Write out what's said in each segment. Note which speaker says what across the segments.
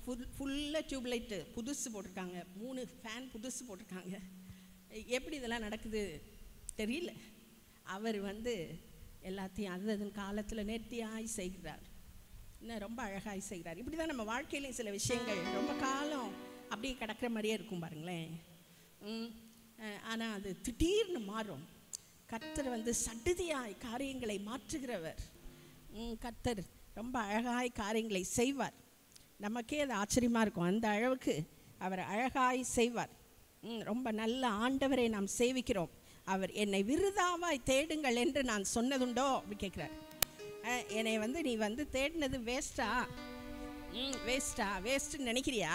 Speaker 1: ஃபுல்லாக டியூப்லைட்டு புதுசு போட்டிருக்காங்க, 3 ஃபேன் புதுசு போட்டிருக்காங்க. எப்படி இதெல்லாம் நடக்குது தெரியல. அவர் எல்லாத்தையும் அதன் காலத்தில் நேர்த்தியாய் செய்கிறார், இன்னும் ரொம்ப அழகாய் செய்கிறார். இப்படி தான் நம்ம வாழ்க்கையிலையும் சில விஷயங்கள் ரொம்ப காலம் அப்படியே கிடக்கிற மாதிரியே இருக்கும் பாருங்களேன். ஆனால் அது திடீர்னு மாறும். கர்த்தர் சடுதியாய் காரியங்களை மாற்றுகிறவர். கர்த்தர் ரொம்ப அழகாய் காரியங்களை செய்வார். நமக்கே அது ஆச்சரியமாக இருக்கும், அந்த அளவுக்கு அவர் அழகாய் செய்வார். ரொம்ப நல்ல ஆண்டவரை நாம் சேவிக்கிறோம். அவர் என்னை விருதாவாய் தேடுங்கள் என்று நான் சொன்னதுண்டோ அப்படி கேட்குறார். என்னை நீ தேடினது வேஸ்ட்டா? வேஸ்ட்டுன்னு நினைக்கிறியா?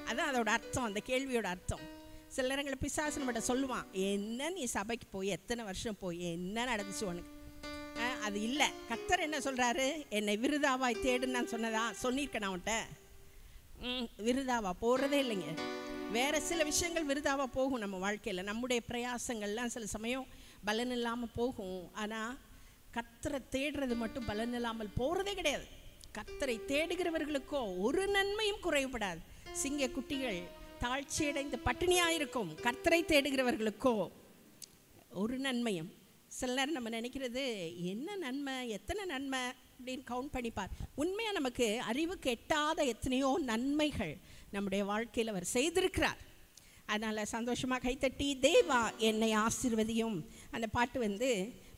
Speaker 1: அதான் அதோட அர்த்தம், அந்த கேள்வியோட அர்த்தம். சில நேரங்களில் பிசாசு நம்மகிட்ட சொல்லுவான், என்ன நீ சபைக்கு போய் எத்தனை வருஷம் போய் என்ன நடந்துச்சு உனக்கு? அது இல்லை. கர்த்தர் என்ன சொல்கிறாரு? என்னை விருதாவாய் தேடுன்னு நான் சொல்லியிருக்கேன் நான் உன்ட்ட. விருதாவா போகிறதே இல்லைங்க. வேறு சில விஷயங்கள் விருதாவாக போகும் நம்ம வாழ்க்கையில். நம்முடைய பிரயாசங்கள்லாம் சில சமயம் பலன் இல்லாமல் போகும். ஆனால் கர்த்தரை தேடுறது மட்டும் பலன் இல்லாமல் போகிறதே கிடையாது. கர்த்தரை தேடுகிறவர்களுக்கோ ஒரு நன்மையும் குறைபடாது. சிங்க குட்டிகள் தாழ்ச்சியடைந்து பட்டினியாயிருக்கும், கர்த்தரை தேடுகிறவர்களுக்கோ ஒரு நன்மையும். சில நேரம் நம்ம நினைக்கிறது, என்ன நன்மை, எத்தனை நன்மை அப்படின்னு கவுண்ட் பண்ணிப்பார். உண்மையாக நமக்கு அறிவுக்கு எட்டாத எத்தனையோ நன்மைகள் நம்முடைய வாழ்க்கையில் அவர் செய்திருக்கிறார். அதனால் சந்தோஷமாக கைத்தட்டி தேவா என்னை ஆசீர்வதியும். அந்த பாட்டு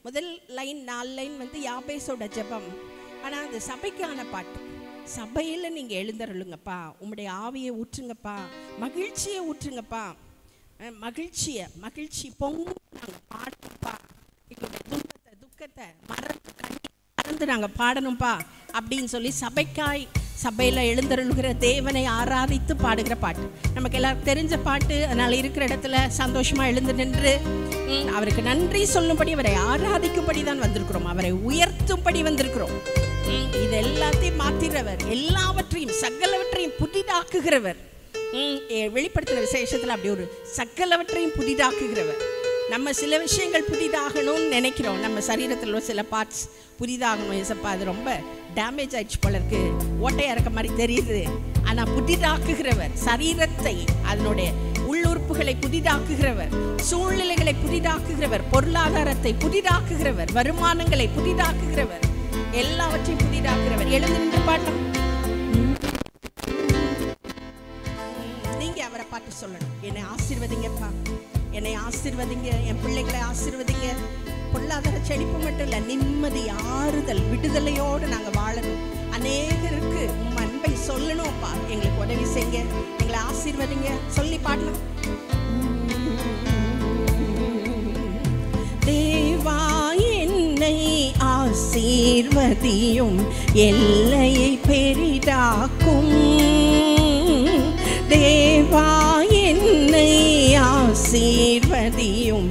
Speaker 1: முதல் லைன் 4 லைன் யாபேசோட ஜெபம். ஆனால் அது சபைக்கான பாட்டு. சபையில் நீங்கள் எழுந்தருளுங்கப்பா, உங்களுடைய ஆவியை ஊற்றுங்கப்பா, மகிழ்ச்சியை ஊற்றுங்கப்பா. மகிழ்ச்சி பொங்கு நாங்கள் பாடுங்கப்பா. எங்களுடைய துக்கத்தை மறந்து நாங்கள் பாடணும்ப்பா அப்படின்னு சொல்லி சபையில் எழுந்தருளுகிற தேவனை ஆராதித்து பாடுகிற பாட்டு. நமக்கு எல்லாருக்கும் தெரிஞ்ச பாட்டு. அதனால் இருக்கிற இடத்துல சந்தோஷமாக எழுந்து நின்று அவருக்கு நன்றி சொல்லும்படி, அவரை ஆராதிக்கும்படி தான் வந்திருக்கிறோம், அவரை உயர்த்தும்படி வந்திருக்கிறோம். இது எல்லாத்தையும் மாற்றுகிறவர், எல்லாவற்றையும் சகலவற்றையும் புதிதாக்குகிறவர். வெளிப்படுத்தின விசேஷத்தில் அப்படி ஒரு சகலவற்றையும் புதிதாக்குகிறவர். நம்ம சில விஷயங்கள் புதிதாகணும்னு நினைக்கிறோம். நம்ம சரீரத்தில் உள்ள சில பார்ட்ஸ் புதிதாகணும். ஏசப்பா அது ரொம்ப டேமேஜ் ஆயிடுச்சு போல இருக்கு, ஓட்டையாக இருக்க மாதிரி தெரியுது. ஆனால் புதிதாக்குகிறவர், சரீரத்தை அதனுடைய உள்ளுறுப்புகளை புதிதாக்குகிறவர், சூழ்நிலைகளை புதிதாக்குகிறவர், பொருளாதாரத்தை புதிதாக்குகிறவர், வருமானங்களை புதிதாக்குகிறவர், எல்லாவற்றையும் புதிதாக்குகிறவர். எழுந்து நின்று பாட்டம். நீங்க அவரை பார்த்து சொல்லணும், என்னை ஆசீர்வதிங்கப்பா, என்னை ஆசீர்வதிங்க, என் பிள்ளைகளை ஆசீர்வதிங்க. பொருளாதார செழிப்பு மட்டும் இல்லை, நிம்மதி, ஆறுதல், விடுதலையோடு நாங்கள் வாழணும். அநேகருக்கு உம் அன்பை சொல்லணும்ப்பா, எங்களுக்கு உதவி செய்யுங்க, எங்களை ஆசீர்வதிங்க சொல்லி பாடலாம். தேவா என்னை ஆசீர்வதியும், எல்லையை பெரிதாக்கும். தேவா என்னை ஆசீர்வதியும்,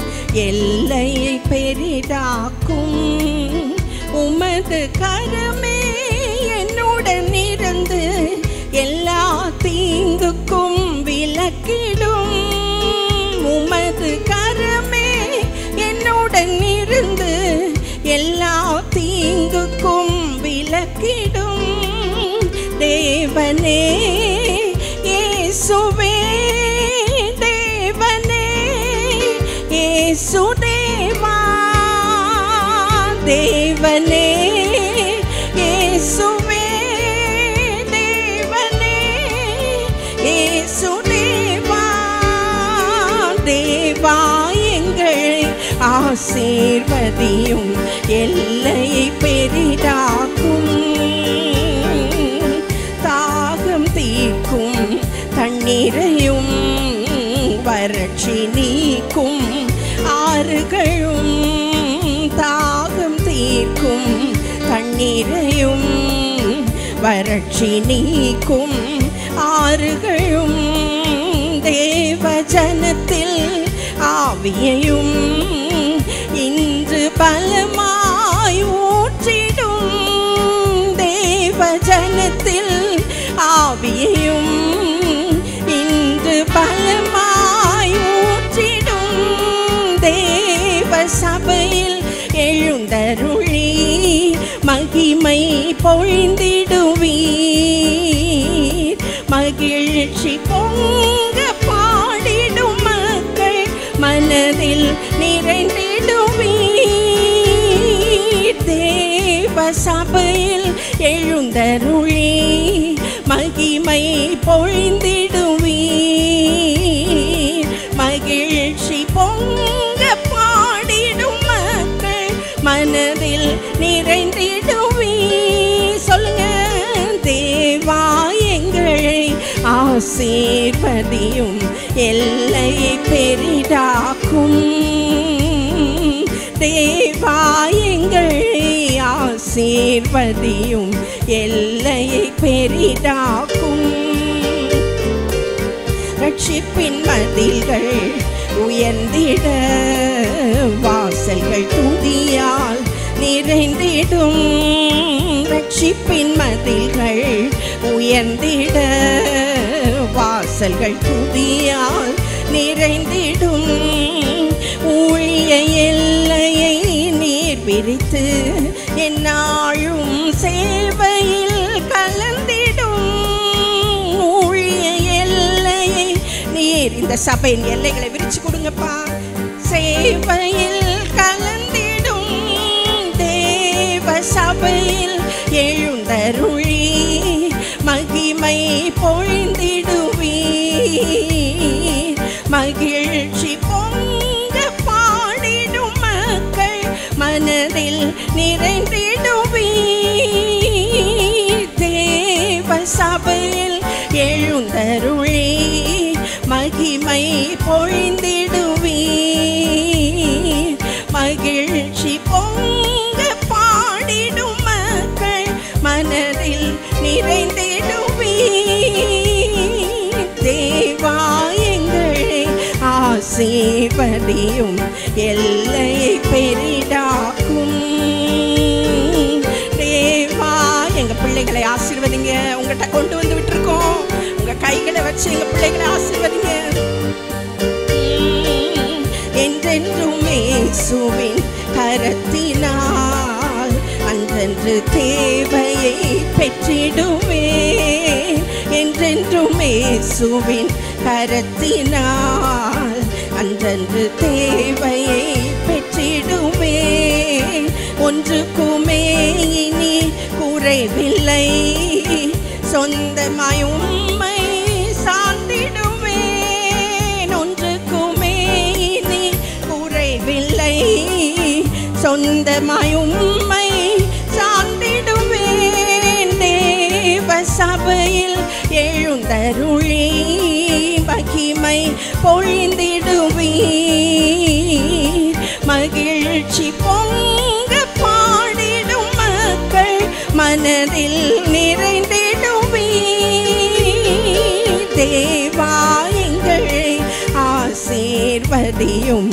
Speaker 1: எல்லையை பெரிதாக்கும். உமது கரமே என்னுடன் இருந்து எல்லா தீங்குக்கும் விலக்கிடும். உமது கரமே என்னுடன் இருந்து எல்லா தீங்குக்கும் விலக்கிடும். தேவனே இயேசுவே, தேவனே இயேசுதேவா, தேவனே இயேசுவே, தேவனே இயேசுதேவா, தேவா எங்களை ஆசீர்வதியும், எல்லையை பெரிதாக்கும். தாகம் தீர்க்கும் தண்ணீரையும் வறட்சி நீக்கும் ஆறுகளும், தாகம் தீர்க்கும் தண்ணீரையும் வறட்சி நீக்கும் ஆறுகளும், தேவ ஜனத்தில் ஆவியையும் இன்று பலமாய் ஊற்றிடும். தேவ ஜனத்தில் ஆவியையும் இன்று பலமாய் ஊற்றிடும். தேவ சபையில் எழுந்தருளி மகிமை பொழிந்திடுவீர். மகிழ்ச்சி பொங்க பாடிடும் மக்கள் மனதில் நிறைந்திடுவீர். தேவ சபையில் எழுந்தருளி மகிமை பொழிந்திடுவீர். மகிழ்ச்சி பொங்க பாடிடும் மக்கள் மனதில் நிறைந்திடுவீர். சொல்லுங்க. தேவா எங்களை ஆசீர்வதியும், எல்லையை பெரிதாக்கும். தேவா எங்களை ஆசீர்வதியும், எல்லையை பெரிதாக்கும். ரட்சிப்பின் மதில்கள் உயர்ந்திட வாசல்கள் துதியால் நிறைந்திடும். ரட்சிப்பின் மதில்கள் உயர்ந்திட வாசல்கள் துதியால் நிறைந்திடும். ஊழிய எல்லையை நீர் விரித்து எந்நாளும் சேவையில் கலந்திடும். ஊழிய எல்லையை நீர், இந்த சபையின் எல்லைகளை விரிச்சு கொடுங்கப்பா. சேவையில் கலந்திடும். தேவ சபையில் எழுந்தருளி மகிமை பொழிந்திடுவீர். மகிழ்ச்சி பொங்க பாடிடும் மக்கள் மனதில் நிறைந்திடுவீர். தேவ சபையில் எழுந்தருளி மகிமை பொழிந்திடுவீர். மகிழ்ச்சி பொங்க பாடிடும் மக்கள் மனதில் நிறைந்திடுவீர். தேவா எங்களை ஆசீர்வதியும், எல்லையை பெரிதாக்கும். தேவா எங்க பிள்ளைகளை ஆசீர்வதிங்க. உங்கள்கிட்ட கொண்டு வந்து விட்டுருக்கோம். உங்க கைகளை வச்சு எங்க பிள்ளைகளை ஆசீர்வதிங்க. என்றென்றும் இயேசுவின் கரத்தினால் அன்றன்று தேவையை பெற்றிடுவே. என்றென்றும் இயேசுவின் கரத்தினால் அன்றன்று தேவையை பெற்றிடுவே. ஒன்றுக்குமே இனி குறைவில்லை, சொந்தமாய் உம்மை சார்ந்திடுவேன். ஒன்றுக்குமே இனி குறைவில்லை, சொந்தமாய் உம்மை சார்ந்திடுவேன். தேவ சபையில் எழுந்தருளி மகிமை பொழிந்திடுவீர். மகிழ்ச்சி பொங்க பாடிடும் மக்கள் மனதில் நிறைந்திடுவீர். தேவா எங்களை ஆசீர்வதியும்,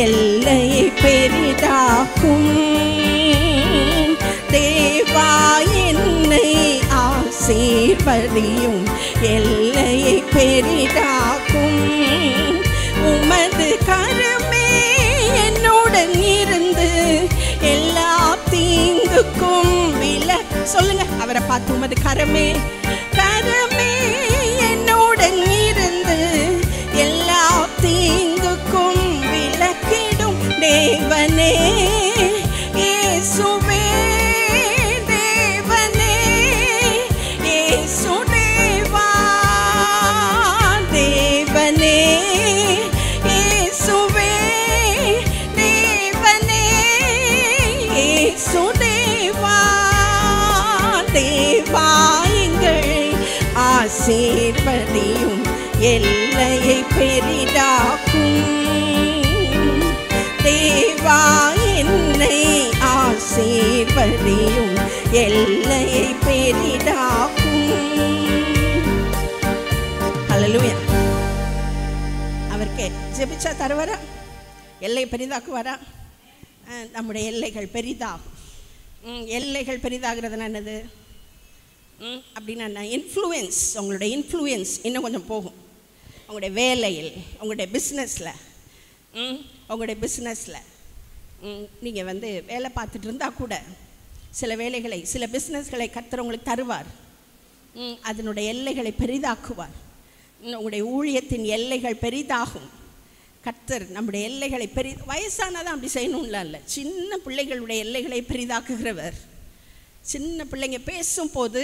Speaker 1: எல்லையை பெரிதாக்கும். தேவா என்னை ஆசீர்வதியும், எல்லையை பெரிதாக்கும். உமது கரமே என்னுடன் இருந்து எல்லா தீங்குக்கும் சொல்லுங்க. அவரை பார்த்து, உமது கரமே கரமே என்னுடன் இருந்து எல்லா தீங்குக்கும் விலக்கிடும். தேவனே இயேசுவே, தேவனே இயேசு தேவா, தேவனே இயேசுவே, தேவனே இயேசு தேவா. தேவா எங்களை ஆசீர்வதியும், எல்லையை பெரிதாக்கும். தேவா என்னை ஆசீர்வதியும், எல்லையை பெரிதாக்கும். ஹல்லேலூயா. அவருக்கு ஜெபிச்சா தருவாரா? எல்லை பெரிதாக்குவாரா? நம்முடைய எல்லைகள் பெரிதாகும். எல்லைகள் பெரிதாகிறதுனா என்னது அப்படின்னா இன்ஃப்ளூயன்ஸ். உங்களுடைய இன்ஃப்ளூயன்ஸ் இன்னும் கொஞ்சம் போகும். உங்களுடைய வேலையில், உங்களுடைய பிஸ்னஸில் நீங்கள் வேலை பார்த்துட்டு இருந்தால் கூட சில வேலைகளை, சில பிஸ்னஸ்களை கர்த்தர் உங்களுக்கு தருவார். அதனுடைய எல்லைகளை பெரிதாக்குவார். உங்களுடைய ஊழியத்தின் எல்லைகள் பெரிதாகும். கர்த்தர் நம்முடைய எல்லைகளை வயசானதான் அப்படி செய்யணும்லாம் இல்லை. சின்ன பிள்ளைகளுடைய எல்லைகளை பெரிதாக்குகிறவர். சின்ன பிள்ளைங்க பேசும்போது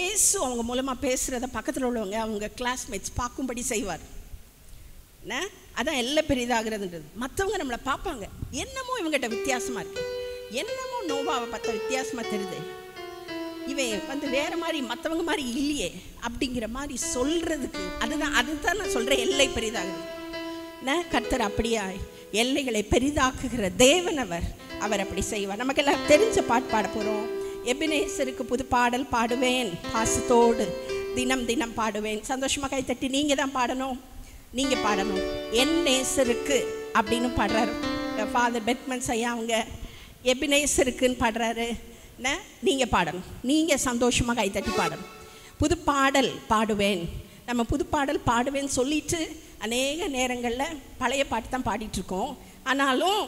Speaker 1: ஏசு அவங்க மூலமாக பேசுகிறத பக்கத்தில் உள்ளவங்க அவங்க கிளாஸ்மேட்ஸ் பார்க்கும்படி செய்வார். அதான் எல்லாம் பெரிதாகிறதுன்றது. மற்றவங்க நம்மளை பார்ப்பாங்க, என்னமோ இவங்ககிட்ட வித்தியாசமாக இருக்கு, என்னமோ நோவாவை பார்த்தா வித்தியாசமாக தெரியுது, இவன் வேற மாதிரி மற்றவங்க மாதிரி இல்லையே அப்படிங்கிற மாதிரி சொல்றதுக்கு அதுதான் நான் சொல்கிறேன், எல்லை பெரிதாகுது. கர்த்தர் அப்படியா எல்லைகளை பெரிதாக்குகிற தேவன் அவர் அப்படி செய்வார். நமக்கெல்லாம் தெரிஞ்ச பாட்டு பாட போகிறோம். எபினேசருக்கு புது பாடல் பாடுவேன், பாசத்தோடு தினம் தினம் பாடுவேன். சந்தோஷமாக கை தட்டி நீங்கள் தான் பாடணும், நீங்கள் பாடணும். என் நேசருக்கு அப்படின்னு பாடுறாரு ஃபாதர் பெட்மன்ஸ் ஐயா. அவங்க எபினேசருக்குன்னு பாடுறாரு. நீங்கள் பாடணும், நீங்கள் சந்தோஷமாக கை தட்டி பாடணும். புது பாடல் பாடுவேன். நம்ம புது பாடல் பாடுவேன்னு சொல்லிட்டு அநேக நேரங்களில் பழைய பாட்டு தான் பாடிட்டுருக்கோம். ஆனாலும்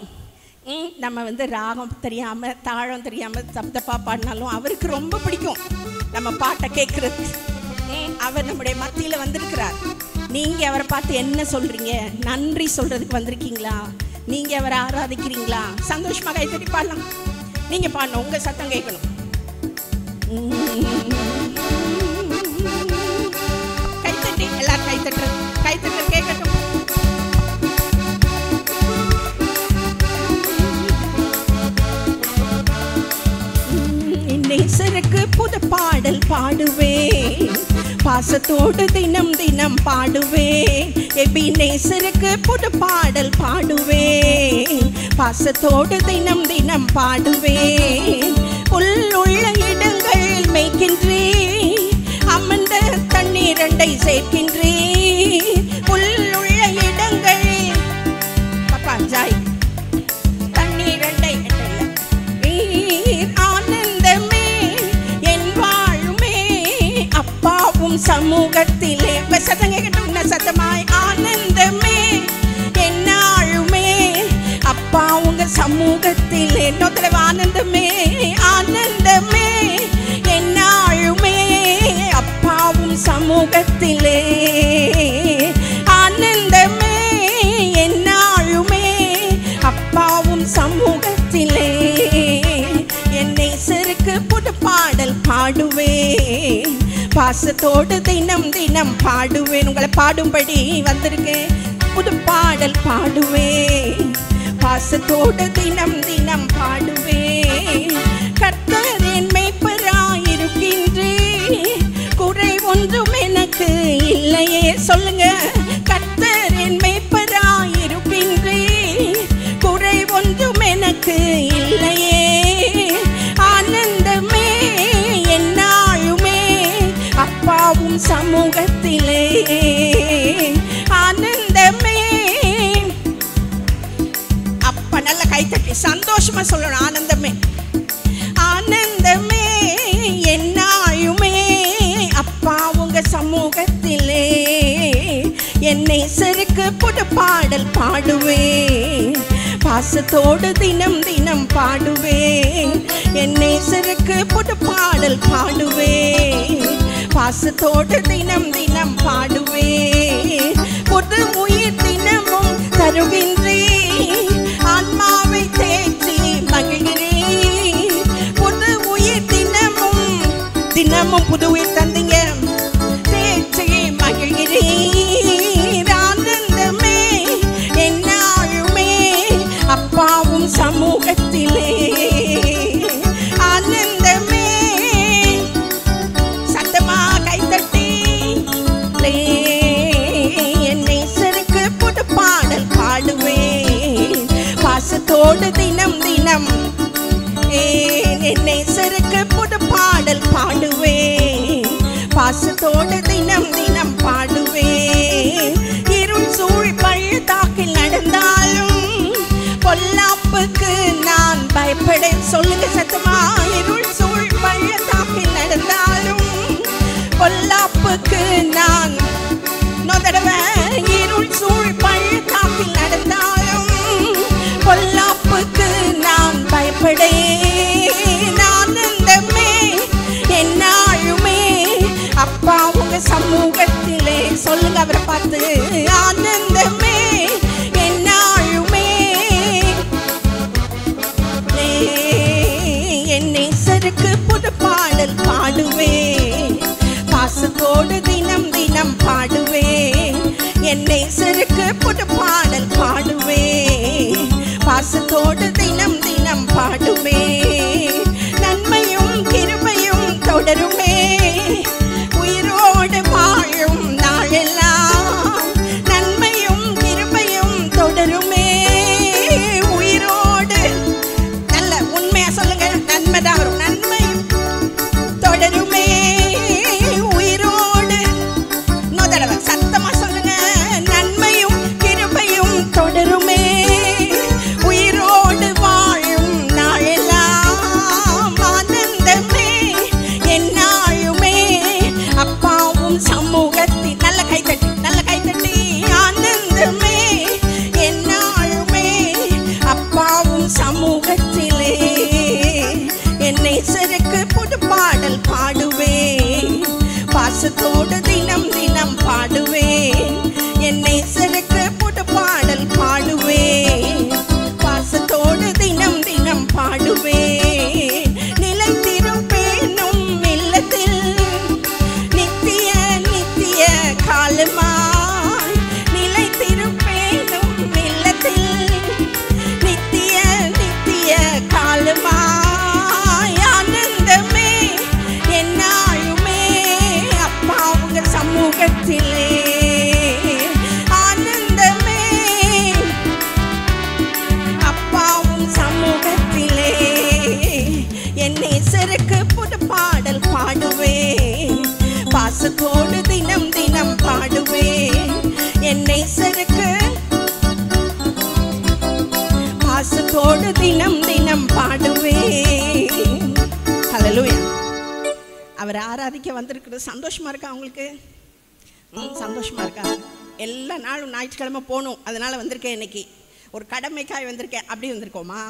Speaker 1: நம்ம ராகம் தெரியாமல் தாளம் தெரியாமல் தப்பா பாடினாலும் அவருக்கு ரொம்ப பிடிக்கும் நம்ம பாட்டை கேட்குறது. அவர் நம்முடைய மத்தியில் வந்திருக்கிறார். நீங்கள் அவரை பார்த்து என்ன சொல்கிறீங்க? நன்றி சொல்கிறதுக்கு வந்திருக்கீங்களா? நீங்கள் அவரை ஆராதிக்கிறீங்களா? சந்தோஷமாக கை தட்டி பாடலாம். நீங்கள் பாடணும், உங்கள் சத்தம் கேட்கணும். கைத்தட்டி எல்லாரும் கைத்தட்டு கேட்கட்டும். நேசருக்கு புது பாடல் பாடுவேன், பாசத்தோடு தினம் தினம் பாடுவேன். எபினேசருக்கு புது பாடல் பாடுவேன், பாசத்தோடு தினம் தினம் பாடுவேன். புல்லுள்ள இடங்கள் மேய்க்கின்றேன், அமர்ந்த தண்ணீரண்டை சேர்க்கின்றேன். புல்லுள்ள இடங்கள் பாப்பா ஜாய் தண்ணீரண்டை ஆனந்தமே என் வாழுமே அப்பாவும் சமூகத்திலே. சத்தம் கேட்கட்டும் சத்தமாய். ஆனந்தமே என்னாழுமே அப்பா உங்க சமூகத்திலே. நோத்தரவு ஆனந்தமே ஆனந்தமே என்னாழுமே அப்பாவும் சமூகத்திலே. ஆனந்தமே என்னாழுமே அப்பாவும் சமூகத்திலே. என் நேசருக்கு புது பாடல் பாடுவேன், பாசத்தோடு தினம் தினம் பாடுவேன். உங்களை பாடும்படி வந்திருக்கேன். புது பாடல் பாடுவேன், பாசத்தோடு தினம் தினம் பாடுவேன். கர்த்தர் என் மேய்ப்பராயிருக்கின்றேன், குறை ஒன்றும் எனக்கு இல்லையே. சொல்லுங்க, கர்த்தர் என் மேய்ப்பராயிருக்கின்றேன், குறை ஒன்றும் எனக்கு இல்லையே. ஆனந்தமே என்னாழுமே அப்பாவும் சமூகத்திலே. ஆனந்தமே அப்பா நல்ல கைத்தட்டி சந்தோஷமா சொல்லணும். ஆனந்தமே ஆனந்தமே என்னாழுமே அப்பா உங்க சமூகத்திலே. என் நேசருக்கு புது பாடல் பாடுவேன், பாசத்தோடு தினம் தினம் பாடுவேன். என் நேசருக்கு புது பாடல் பாடுவேன், பாசத்தோடு தினம் தினம் பாடுவேன். புது உயிர் தினமும் தருகின்றேன், ஆன்மாவை தேற்றி மகிழ்கிறேன். புது உயிர் தினமும் தினமும் புது உயிர் தந்தீங்க, தேற்றி மகிழ்கிறேன். ஆனந்தமே என்னாழுமே அப்பாவும் சமூகத்திலே. ஆனந்தமே சத்தமா கைத்தட்டி. என் நேசருக்கு புது பாடல் பாடுவேன், பாசத்தோடு தினம் தினம். என் நேசருக்கு புது பாடல் பாடுவேன், பாசத்தோடு தினம் தினம் பாடுவேன். இருள் சூழ் பள்ளத்தாக்கில் நடந்தாலும் பொல்லாப்புக்கு நான் பயப்படேன். சொல்லுங்க சத்தமா. இருள் சூழ் பள்ளத்தாக்கில் நடந்தாலும் பொல்லாப்புக்கு நான் நொதடவை. இருள் சூழ் பள்ளத்தாக்கில் நடந்தாலும் பொல்லாப்புக்கு நான் பயப்படேன். ஆனந்தமே என்னாழுமே உங்க சமூகத்திலே சொல்லுங்க அவரை பார்த்து ஆனந்தமே என்னாலுமே என் நேசருக்கு புது பாடல் பாடுவேன் பாசத்தோடு தினம் தினம் பாடுவேன் என் நேசருக்கு புது பாடல் பாடுவேன் பாசத்தோடு தினம் தினம் பாடுவேன் நன்மையும் கிருபையும் தொடருமே உயிரோடு வாழும் நாளெல்லாம் நன்மையும் கிருபையும் தொடருமே உயிரோடு நல்ல உண்மையா சொல்லுங்க நன்மைதான் வரும் நன்மையும் தொடருமே உயிரோடு இன்னொரு தடவை சத்தமா சொல்லுங்க நன்மையும் கிருபையும் தொடருமே உயிரோடு வாழும் நாளெல்லாம் ஆனந்தமே என்னாலுமே அப்பாவும் சமூகத்தில் நல்ல கைத்தட்டி ஆனந்தமே என்னாலுமே அப்பாவும் சமூகத்திலே என் நேசருக்கு புது பாடல் பாடுவேன் பாசத்தோடு தினம் தினம் பாடுவேன் என் நேசருக்கு புது பாடல் பாடுவேன் பாசத்தோடு தினம் தினம் பாடுவேன் நிலைத்திருப்பேனும் இல்லத்தில் நித்திய நித்திய காலமாய் நிலைத்திருப்பேனும் இல்லத்தில் நித்திய நித்திய காலமாய் ஆனந்தமே என்னாலுமே அப்பா உங்க சமூகத்திலே ஆனந்தமே அப்பாவும் சமூகத்திலே என் நேசருக்கு புது பாடல் பாடுவேன் பாசத்தோடு தினம் தினம் பாடுவேன் என் நேசருக்கு பாசத்தோடு தினம் தினம் பாடுவேன் ஹல்லேலூயா அவரை ஆராதிக்க வந்திருக்கிறது சந்தோஷமா இருக்கா உங்களுக்கு சந்தோஷமா இருக்கா எல்லா நாளும் ஞாயிற்றுக்கிழமை போகணும் அதனால வந்திருக்கேன் இன்னைக்கு ஒரு கடமைக்காய் வந்திருக்கேன் அப்படி வந்திருக்கோமா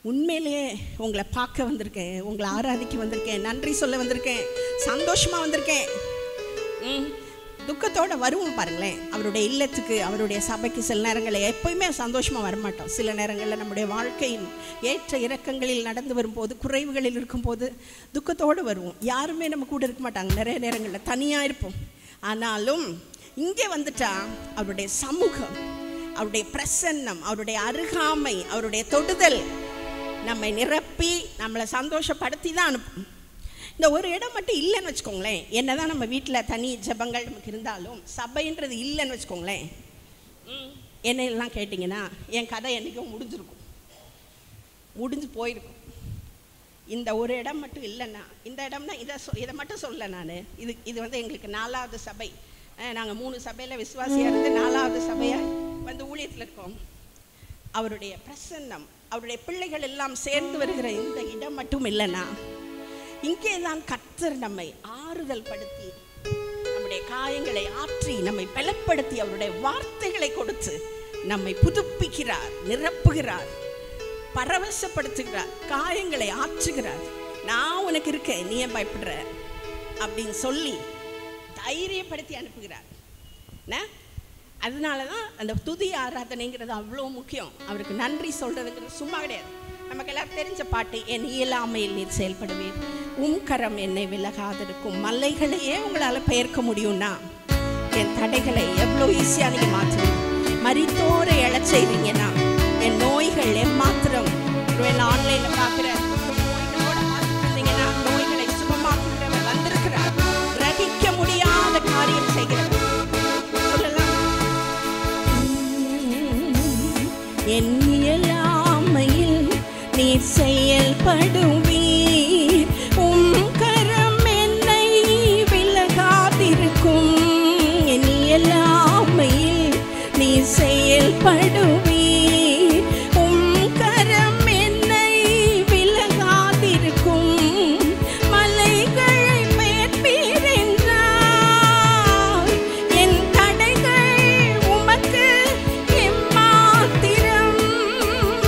Speaker 1: உண்மையிலேயே உங்களை பார்க்க வந்திருக்கேன் உங்களை ஆராதிக்க வந்திருக்கேன் நன்றி சொல்ல வந்திருக்கேன் சந்தோஷமாக வந்திருக்கேன் துக்கத்தோடு வருவோம் பாருங்களேன் அவருடைய இல்லத்துக்கு அவருடைய சபைக்கு சில நேரங்களில் எப்போயுமே சந்தோஷமாக வரமாட்டோம் சில நேரங்களில் நம்முடைய வாழ்க்கையின் ஏற்ற இறக்கங்களில் நடந்து வரும்போது குறைவுகளில் இருக்கும்போது துக்கத்தோடு வருவோம் யாருமே நம்ம கூட இருக்க மாட்டாங்க நிறைய நேரங்களில் தனியாக இருப்போம் ஆனாலும் இங்கே வந்துட்டா அவருடைய சமூகம் அவருடைய பிரசன்னம் அவருடைய அருகாமை அவருடைய தொடுதல் நம்மை நிரப்பி நம்மளை சந்தோஷப்படுத்தி தான் அனுப்பும் இந்த ஒரு இடம் மட்டும் இல்லைன்னு வச்சுக்கோங்களேன் என்னதான் நம்ம வீட்டில் தனி ஜபங்கள் நமக்கு இருந்தாலும் சபைன்றது இல்லைன்னு வச்சுக்கோங்களேன் என்னெல்லாம் கேட்டிங்கன்னா என் கதை என்றைக்கும் முடிஞ்சு போயிருக்கும் இந்த ஒரு இடம் மட்டும் இல்லைன்னா இந்த இடம்னா இதை மட்டும் சொல்ல நான் இது வந்து எங்களுக்கு 4வது சபை நாங்கள் 3 சபையில் விசுவாசியாக இருந்து 4வது சபையாக வந்து ஊழியத்தில் இருக்கோம் அவருடைய பிரசன்னம் அவருடைய பிள்ளைகள் எல்லாம் சேர்ந்து வருகிற இந்த இடம் மட்டும் இல்லைன்னா இங்கே தான் கர்த்தர் நம்மை ஆறுதல் படுத்தி நம்முடைய காயங்களை ஆற்றி நம்மை பலப்படுத்தி அவருடைய வார்த்தைகளை கொடுத்து நம்மை புதுப்பிக்கிறார் நிரப்புகிறார் பரவசப்படுத்துகிறார் காயங்களை ஆற்றுகிறார் நான் உனக்கு இருக்கேன் நீ ஏன் பயப்படுற அப்படின்னு சொல்லி தைரியப்படுத்தி அனுப்புகிறார் அதனால தான் அந்த துதி ஆராதனைங்கிறது அவ்வளோ முக்கியம் அவருக்கு நன்றி சொல்கிறதுங்கிறது சும்மா கிடையாது நமக்கு எல்லாரும் தெரிஞ்ச பாட்டு என் இயலாமையில் நீர் செயல்படுவீர் கரம் என்னை விலகாதிருக்கும் மலைகளையே உங்களால் பெயர்க்க முடியும்னா என் தடைகளை எவ்வளோ ஈஸியாக நீங்கள் மாற்றுவீங்க மரித்தோரை எழச் செய்வீங்கன்னா என் நோய்கள் மாத்திரம் ஆன்லைனில் பார்க்குற நோய்களோட பார்த்துருந்தீங்கன்னா நோய்களை சுகமாக்குகிறவர் வந்திருக்கிறார் கிரகிக்க முடியாத காரியம் செய்கிறார் சொல்லலாம் என் இயலாமையில் நீர் செயல்படுவீர் கரம் என்னை விலகாதிருக்கும் என் இயலாமையில் நீர் செயல்படுவீர் கரம் என்னை விலகாதிருக்கும் மலைகளை மேற்பீர் என்றார் என் தடைகள் உமக்கு எம்மாத்திரம்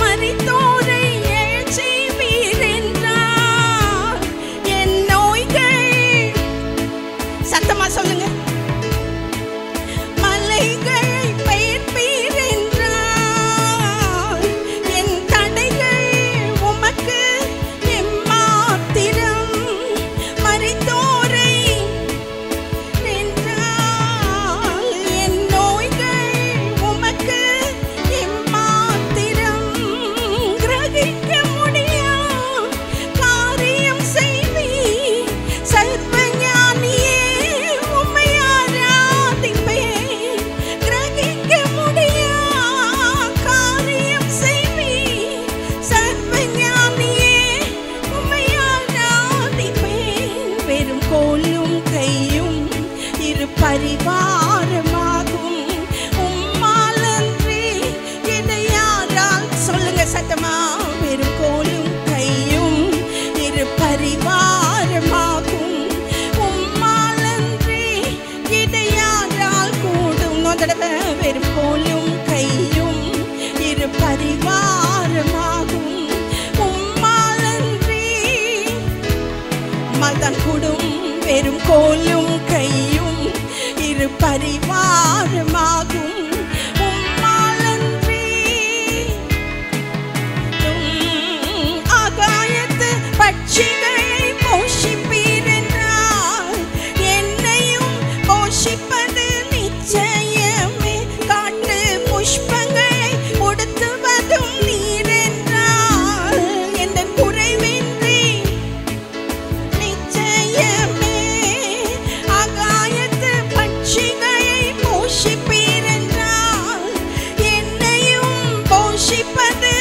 Speaker 1: மரித்தோரை எழச் செய்வீர் என்றார் என் நோய்கள் சத்தமா சொல்லுங்க பரிவாரமாகும். உம்மாலன்றி என்னை யாரால் சொல்லுங்க சத்தமா. வெறும் கோலும் கையும் இரு பரிவாரமாகும். உம்மாலன்றி என்னை யாரால் கூடும். தடவை வெறும் கோலும் கையும் இரு பரிவாரமாகும். உம்மாலன்றி மதம் கூடும். வெறும் கோலும் கையும் இரு பரிவாரமாகும். உம்மாலன்றி ஆகாயத்து பட்சிகளை போஷிப்பீர் என்றால் என்னையும் போஷிப்பது நிச்சயமே. காட்டு புஷ்பங்களை உடுத்துவதும் நீர் என்றால் எந்த குறைவின்றி நிச்சயமே. ஆகாயத்து பட்சிகளை போஷிப்பீர் என்றால் என்னையும் போஷிப்பது,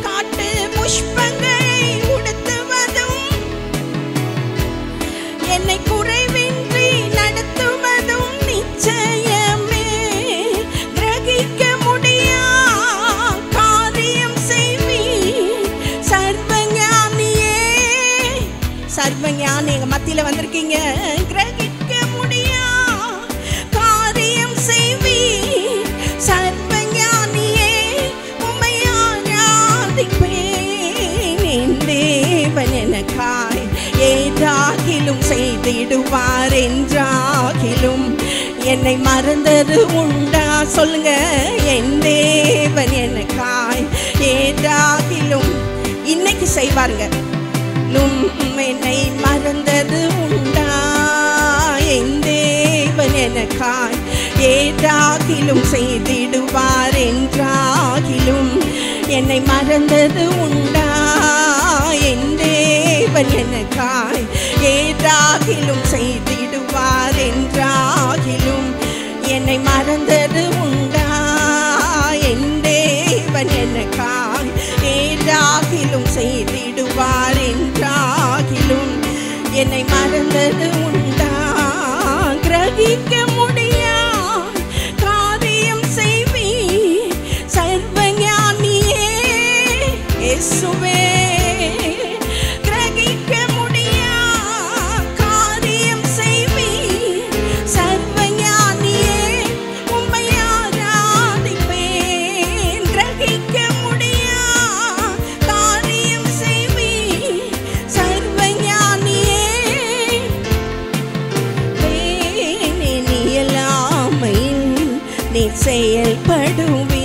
Speaker 1: காட்டு புஷ்பங்களை உடுத்துவதும் என்னை குறைவின்றி நடத்துவதும் நிச்சயமே. கிரகிக்க முடியா காரியம் செய்வீர் சர்வஞானியே. சர்வஞானி எங்க மத்தியில வந்திருக்கீங்க. கிரகிக்க முடியா காரியம் செய்வீர் சர்வஞானியே. உம்மை ஆராதிப்பேன். என் தேவன் எனக்காய் ஏதாகிலும் செய்திடுவார் என்றாகிலும் என்னை மறந்தது உண்டா. சொல்லுங்க. என் தேவன் எனக்காய் ஏதாகிலும் இன்னைக்கு செய்வாருங்க. என்னை மறந்தது உண்டா. என் தேவன் எனக்காய் ஏதாகிலும் செய்திடுவார் என்றாகிலும் என்னை மறந்தது உண்டா. என் தேவன் எனக்காய் ஏதாகிலும் செய்திடுவார் என்றாகிலும் என்னை மறந்தது உண்டா. என் தேவன் எனக்காய் ஏதாகிலும் செய்திடுவார் என்றாகிலும் என்னை மறந்தது உண்டா. கிரகிக்க முடியா காரியம் செய்வீர் சர்வஞானியே. இயேசுவே. கிரகிக்க முடியா காரியம் செய்வீர் சர்வஞானியே. உம்மை ஆராதிப்பேன். கிரகிக்க முடியா காரியம் செய்வீர் சர்வஞானியே. நீ இயலாமையில் நீ செயல்படுவீர்.